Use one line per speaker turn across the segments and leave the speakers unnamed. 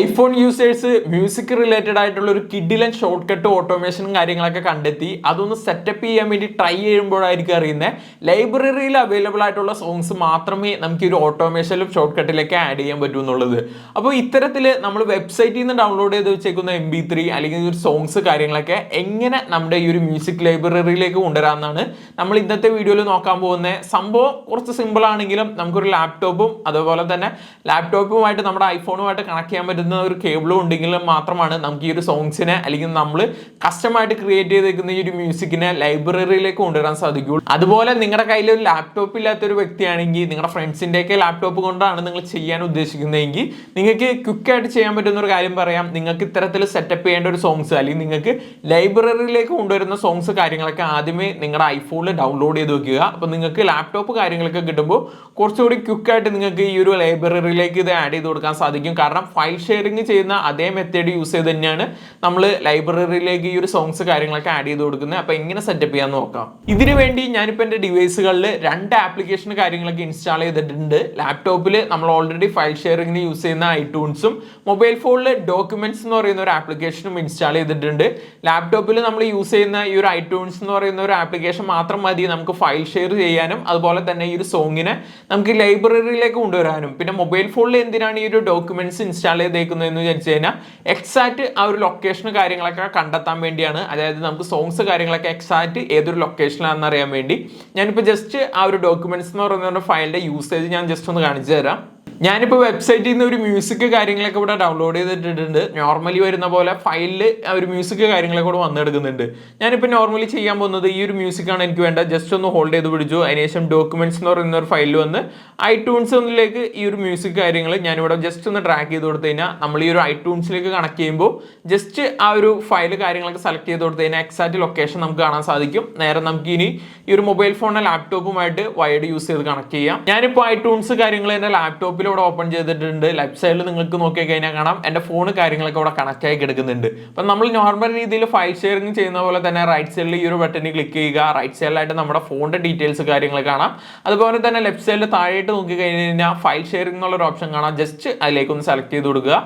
IPhone users music related ആയിട്ടുള്ള ഒരു കിഡിലൻ ഷോർട്ട് കട്ട് ഓട്ടോമേഷനും കാര്യങ്ങളൊക്കെ കണ്ടെത്തി അതൊന്ന് സെറ്റപ്പ് ചെയ്യാൻ വേണ്ടി ട്രൈ ചെയ്യുമ്പോഴായിരിക്കും അറിയുന്നത് ലൈബ്രറിയിൽ അവൈലബിൾ ആയിട്ടുള്ള സോങ്സ് മാത്രമേ നമുക്ക് ഈ ഒരു ഓട്ടോമേഷനിലും ഷോർട്ട് കട്ടിലേക്ക് ആഡ് ചെയ്യാൻ പറ്റൂ എന്നുള്ളത്. അപ്പോൾ ഇത്തരത്തിൽ നമ്മൾ വെബ്സൈറ്റിൽ നിന്ന് ഡൗൺലോഡ് ചെയ്ത് വെച്ചേക്കുന്ന MP3 അല്ലെങ്കിൽ ഒരു സോങ്സ് കാര്യങ്ങളൊക്കെ എങ്ങനെ നമ്മുടെ ഈ ഒരു മ്യൂസിക് ലൈബ്രറിയിലേക്ക് കൊണ്ടുവരാമെന്നാണ് നമ്മൾ ഇന്നത്തെ വീഡിയോയിൽ നോക്കാൻ പോകുന്നത്. സംഭവം കുറച്ച് സിമ്പിൾ ആണെങ്കിലും നമുക്കൊരു ലാപ്ടോപ്പും അതുപോലെ തന്നെ ലാപ്ടോപ്പുമായിട്ട് നമ്മുടെ ഐഫോണുമായിട്ട് കണക്ട് ചെയ്യാൻ പറ്റുന്ന ഒരു കേബിളും ഉണ്ടെങ്കിൽ മാത്രമാണ് നമുക്ക് ഈ ഒരു സോങ്സിനെ അല്ലെങ്കിൽ നമ്മൾ കസ്റ്റമായിട്ട് ക്രിയേറ്റ് ചെയ്തേക്കുന്ന ഈ ഒരു മ്യൂസിക്കിനെ ലൈബ്രറിയിലേക്ക് കൊണ്ടുവരാൻ സാധിക്കുള്ളൂ. അതുപോലെ നിങ്ങളുടെ കയ്യിൽ ഒരു ലാപ്ടോപ്പ് ഇല്ലാത്തൊരു വ്യക്തിയാണെങ്കിൽ നിങ്ങളുടെ ഫ്രണ്ട്സിൻ്റെയൊക്കെ ലാപ്ടോപ്പ് കൊണ്ടാണ് നിങ്ങൾ ചെയ്യാൻ ഉദ്ദേശിക്കുന്നതെങ്കിൽ നിങ്ങൾക്ക് ക്വിക്കായിട്ട് ചെയ്യാൻ പറ്റുന്ന ഒരു കാര്യം പറയാം. നിങ്ങൾക്ക് ഇത്തരത്തിൽ സെറ്റപ്പ് ചെയ്യേണ്ട ഒരു സോങ്സ് അല്ലെങ്കിൽ നിങ്ങൾക്ക് ലൈബ്രറിയിലേക്ക് കൊണ്ടുവരുന്ന സോങ്സ് കാര്യങ്ങളൊക്കെ ആദ്യമേ നിങ്ങളുടെ ഐഫോണിൽ ഡൗൺലോഡ് ചെയ്ത് വെക്കുക. അപ്പോൾ നിങ്ങൾക്ക് ലാപ്ടോപ്പ് കാര്യങ്ങളൊക്കെ കിട്ടുമ്പോൾ കുറച്ചുകൂടി ക്വിക്കായിട്ട് നിങ്ങൾക്ക് ഈ ഒരു ലൈബ്രറിയിലേക്ക് ഇത് ആഡ് ചെയ്ത് കൊടുക്കാൻ സാധിക്കും. കാരണം ഫയൽ ഷെയറിങ് ചെയ്യുന്ന അതേ മെത്തേഡ് യൂസ് ചെയ്ത് തന്നെയാണ് നമ്മൾ ലൈബ്രറിയിലേക്ക് ഈ ഒരു സോങ്സ് കാര്യങ്ങളൊക്കെ ആഡ് ചെയ്ത് കൊടുക്കുന്നത്. അപ്പോൾ എങ്ങനെ സെറ്റപ്പ് ചെയ്യാൻ നോക്കാം. ഇതിനു വേണ്ടി ഞാനിപ്പോൾ എൻ്റെ ഡിവൈസുകളിൽ 2 ആപ്ലിക്കേഷൻ കാര്യങ്ങളൊക്കെ ഇൻസ്റ്റാൾ ചെയ്തിട്ടുണ്ട്. ലാപ്ടോപ്പിൽ നമ്മൾ ഓൾറെഡി ഫയൽ ഷെയറിങ്ങിന് യൂസ് ചെയ്യുന്ന ഐട്യൂൺസും മൊബൈൽ ഫോണിൽ ഡോക്യുമെന്റ്സ് എന്ന് പറയുന്ന ഒരു ആപ്ലിക്കേഷനും ഇൻസ്റ്റാൾ ചെയ്തിട്ടുണ്ട്. ലാപ്ടോപ്പിൽ നമ്മൾ യൂസ് ചെയ്യുന്ന ഈ ഒരു ഐട്യൂൺസ് എന്ന് പറയുന്ന ഒരു ആപ്ലിക്കേഷൻ മാത്രം മതി നമുക്ക് ഫയൽ ഷെയർ ചെയ്യാനും അതുപോലെ തന്നെ ഈ ഒരു സോങ്ങിനെ നമുക്ക് ലൈബ്രറിയിലേക്ക് കൊണ്ടുവരാനും. പിന്നെ മൊബൈൽ ഫോണിൽ എന്തിനാണ് ഈ ഒരു ഡോക്യുമെന്റ്സ് ഇൻസ്റ്റാൾ ചെയ്തേക്കുന്നത് എന്ന് വിചാരിച്ചു കഴിഞ്ഞാൽ എക്സാക്ട് ആ ഒരു ലൊക്കേഷൻ കാര്യങ്ങളൊക്കെ കണ്ടെത്താൻ വേണ്ടിയാണ്. അതായത് നമുക്ക് സോങ്സ് കാര്യങ്ങളൊക്കെ എക്സാക്ട് ഏതൊരു ലൊക്കേഷനിലാണെന്ന് അറിയാൻ വേണ്ടി. ഞാനിപ്പോൾ ജസ്റ്റ് ആ ഒരു ഡോക്യുമെന്റ്സ് എന്ന് പറയുന്ന ഫയലിന്റെ യൂസേജ് ഞാൻ ജസ്റ്റ് ഒന്ന് കാണിച്ചു തരാം. ഞാനിപ്പോൾ വെബ്സൈറ്റിൽ നിന്ന് ഒരു മ്യൂസിക് കാര്യങ്ങളൊക്കെ ഇവിടെ ഡൗൺലോഡ് ചെയ്തിട്ടുണ്ട്. നോർമലി വരുന്ന പോലെ ഫയലിൽ ഒരു മ്യൂസിക് കാര്യങ്ങളൊക്കെ കൂടെ വന്നെടുക്കുന്നുണ്ട്. ഞാനിപ്പോൾ നോർമലി ചെയ്യാൻ പോകുന്നത് ഈ ഒരു മ്യൂസിക്കാണ് എനിക്ക് വേണ്ട. ജസ്റ്റ് ഒന്ന് ഹോൾഡ് ചെയ്ത് പിടിച്ചു. അതിനുശേഷം ഡോക്യുമെന്റ്സ് എന്ന് പറയുന്ന ഒരു ഫയലിൽ വന്ന് ഐട്യൂൺസ് ഒന്നിലേക്ക് ഈ ഒരു മ്യൂസിക് കാര്യങ്ങൾ ഞാനിവിടെ ജസ്റ്റ് ഒന്ന് ട്രാക്ക് ചെയ്ത് കൊടുത്തു കഴിഞ്ഞാൽ നമ്മൾ ഈ ഒരു ഐട്യൂൺസിലേക്ക് കണക്ട് ചെയ്യുമ്പോൾ ജസ്റ്റ് ആ ഒരു ഫയൽ കാര്യങ്ങളൊക്കെ സെലക്ട് ചെയ്ത് കൊടുത്തു കഴിഞ്ഞാൽ എക്സാക്ട് ലൊക്കേഷൻ നമുക്ക് കാണാൻ സാധിക്കും. നേരെ നമുക്ക് ഇനി ഈ ഒരു മൊബൈൽ ഫോണിനെ ലാപ്ടോപ്പുമായിട്ട് വയർഡ് യൂസ് ചെയ്ത് കണക്ട് ചെയ്യാം. ഞാനിപ്പോൾ ഐട്യൂൺസ് കാര്യങ്ങൾ എൻ്റെ ലാപ്ടോപ്പിൽ ഇവിടെ ഓപ്പൺ ചെയ്തിട്ടുണ്ട്. ലെഫ്റ്റ് സൈഡിൽ നിങ്ങൾക്ക് നോക്കി കഴിഞ്ഞാൽ കാണാം എൻ്റെ ഫോൺ കാര്യങ്ങളൊക്കെ ഇവിടെ കണക്ട് ആയി കിടക്കുന്നുണ്ട്. അപ്പം നമ്മൾ നോർമൽ രീതിയിൽ ഫയൽ ഷെയറിംഗ് ചെയ്യുന്ന പോലെ തന്നെ റൈറ്റ് സൈഡിൽ ഈ ഒരു ബട്ടണിൽ ക്ലിക്ക് ചെയ്യുക. റൈറ്റ് സൈഡിലായിട്ട് നമ്മുടെ ഫോണിന്റെ ഡീറ്റെയിൽസ് കാര്യങ്ങൾ കാണാം. അതുപോലെ തന്നെ ലെഫ്റ്റ് സൈഡിൽ താഴെയായിട്ട് നോക്കി കഴിഞ്ഞാൽ ഫയൽ ഷെയറിംഗ് എന്നുള്ളൊരു ഓപ്ഷൻ കാണാം. ജസ്റ്റ് അതിലേക്ക് ഒന്ന് സെലക്ട് ചെയ്ത് കൊടുക്കുക.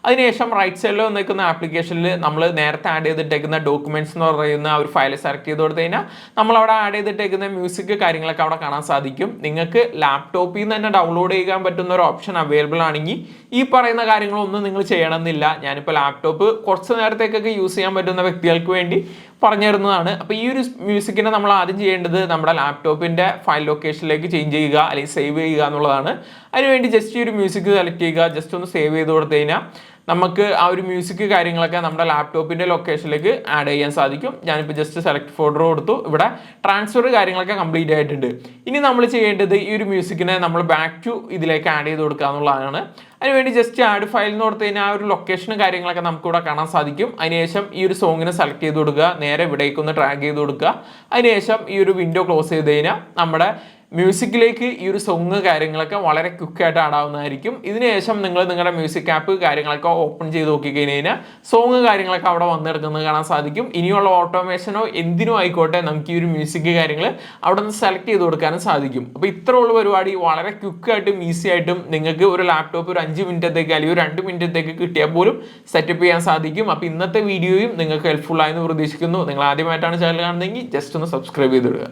അതിനുശേഷം റൈറ്റ് സൈഡിൽ വന്നിരിക്കുന്ന ആപ്ലിക്കേഷനിൽ നമ്മൾ നേരത്തെ ആഡ് ചെയ്തിട്ടേക്കുന്ന ഡോക്യുമെന്റ്സ് എന്ന് പറയുന്ന ആ ഒരു ഫയൽ സെലക്ട് ചെയ്ത് കൊടുത്തു കഴിഞ്ഞാൽ നമ്മൾ അവിടെ ആഡ് ചെയ്തിട്ടേക്കുന്ന മ്യൂസിക് കാര്യങ്ങളൊക്കെ അവിടെ കാണാൻ സാധിക്കും. നിങ്ങൾക്ക് ലാപ്ടോപ്പിൽ നിന്ന് തന്നെ ഡൗൺലോഡ് ചെയ്യാൻ പറ്റുന്ന ഒരു ഓപ്ഷൻ അവൈലബിൾ ആണെങ്കിൽ ഈ പറയുന്ന കാര്യങ്ങളൊന്നും നിങ്ങൾ ചെയ്യണമെന്നില്ല. ഞാനിപ്പോൾ ലാപ്ടോപ്പ് കുറച്ച് നേരത്തേക്കൊക്കെ യൂസ് ചെയ്യാൻ പറ്റുന്ന വ്യക്തികൾക്ക് വേണ്ടി പറഞ്ഞു തരുന്നതാണ്. അപ്പോൾ ഈ ഒരു മ്യൂസിക്കിനെ നമ്മൾ ആദ്യം ചെയ്യേണ്ടത് നമ്മുടെ ലാപ്ടോപ്പിൻ്റെ ഫയൽ ലൊക്കേഷനിലേക്ക് ചേഞ്ച് ചെയ്യുക അല്ലെങ്കിൽ സേവ് ചെയ്യുക എന്നുള്ളതാണ്. അതിനുവേണ്ടി ജസ്റ്റ് ഈ ഒരു മ്യൂസിക് സെലക്ട് ചെയ്യുക. ജസ്റ്റ് ഒന്ന് സേവ് ചെയ്ത് കൊടുത്തു കഴിഞ്ഞാൽ നമുക്ക് ആ ഒരു മ്യൂസിക് കാര്യങ്ങളൊക്കെ നമ്മുടെ ലാപ്ടോപ്പിൻ്റെ ലൊക്കേഷനിലേക്ക് ആഡ് ചെയ്യാൻ സാധിക്കും. ഞാനിപ്പോൾ ജസ്റ്റ് സെലക്ട് ഫോൾഡർ കൊടുത്തു. ഇവിടെ ട്രാൻസ്ഫർ കാര്യങ്ങളൊക്കെ കംപ്ലീറ്റ് ആയിട്ടുണ്ട്. ഇനി നമ്മൾ ചെയ്യേണ്ടത് ഈ ഒരു മ്യൂസിക്കിനെ നമ്മൾ ബാക്ക് ടു ഇതിലേക്ക് ആഡ് ചെയ്ത് കൊടുക്കുക എന്നുള്ളതാണ്. അതിനുവേണ്ടി ജസ്റ്റ് ആഡ് ഫയൽ എന്ന് കൊടുത്തു കഴിഞ്ഞാൽ ആ ഒരു ലൊക്കേഷനും കാര്യങ്ങളൊക്കെ നമുക്കിവിടെ കാണാൻ സാധിക്കും. അതിനുശേഷം ഈ ഒരു സോങ്ങിനെ സെലക്ട് ചെയ്ത് കൊടുക്കുക. നേരെ ഇവിടേക്ക് ഒന്ന് ട്രാക്ക് ചെയ്ത് കൊടുക്കുക. അതിനുശേഷം ഈ ഒരു വിൻഡോ ക്ലോസ് ചെയ്ത് കഴിഞ്ഞാൽ നമ്മുടെ മ്യൂസിക്കിലേക്ക് ഈ ഒരു സോങ് കാര്യങ്ങളൊക്കെ വളരെ ക്വിക്കായിട്ട് ആടാവുന്നതായിരിക്കും. ഇതിനുശേഷം നിങ്ങൾ നിങ്ങളുടെ മ്യൂസിക് ആപ്പ് കാര്യങ്ങളൊക്കെ ഓപ്പൺ ചെയ്ത് നോക്കി കഴിഞ്ഞാൽ സോങ് കാര്യങ്ങളൊക്കെ അവിടെ വന്നെടുക്കുന്നത് കാണാൻ സാധിക്കും. ഇനിയുള്ള ഓട്ടോമേഷനോ എന്തിനോ ആയിക്കോട്ടെ നമുക്ക് ഈ ഒരു മ്യൂസിക് കാര്യങ്ങൾ അവിടെ നിന്ന് സെലക്ട് ചെയ്ത് കൊടുക്കാനും സാധിക്കും. അപ്പോൾ ഇത്രയുള്ള പരിപാടി വളരെ ക്വിക്കായിട്ടും ഈസി ആയിട്ടും നിങ്ങൾക്ക് ഒരു ലാപ്ടോപ്പ് ഒരു 5 മിനിറ്റത്തേക്ക് അല്ലെങ്കിൽ ഒരു 2 മിനിറ്റത്തേക്ക് കിട്ടിയാൽ പോലും സെറ്റപ്പ് ചെയ്യാൻ സാധിക്കും. അപ്പോൾ ഇന്നത്തെ വീഡിയോയും നിങ്ങൾക്ക് ഹെൽപ്ഫുൾ ആയെന്ന് പ്രതീക്ഷിക്കുന്നു. നിങ്ങൾ ആദ്യമായിട്ടാണ് ചാനൽ കാണുന്നതെങ്കിൽ ജസ്റ്റ് ഒന്ന് സബ്സ്ക്രൈബ് ചെയ്തിടുക.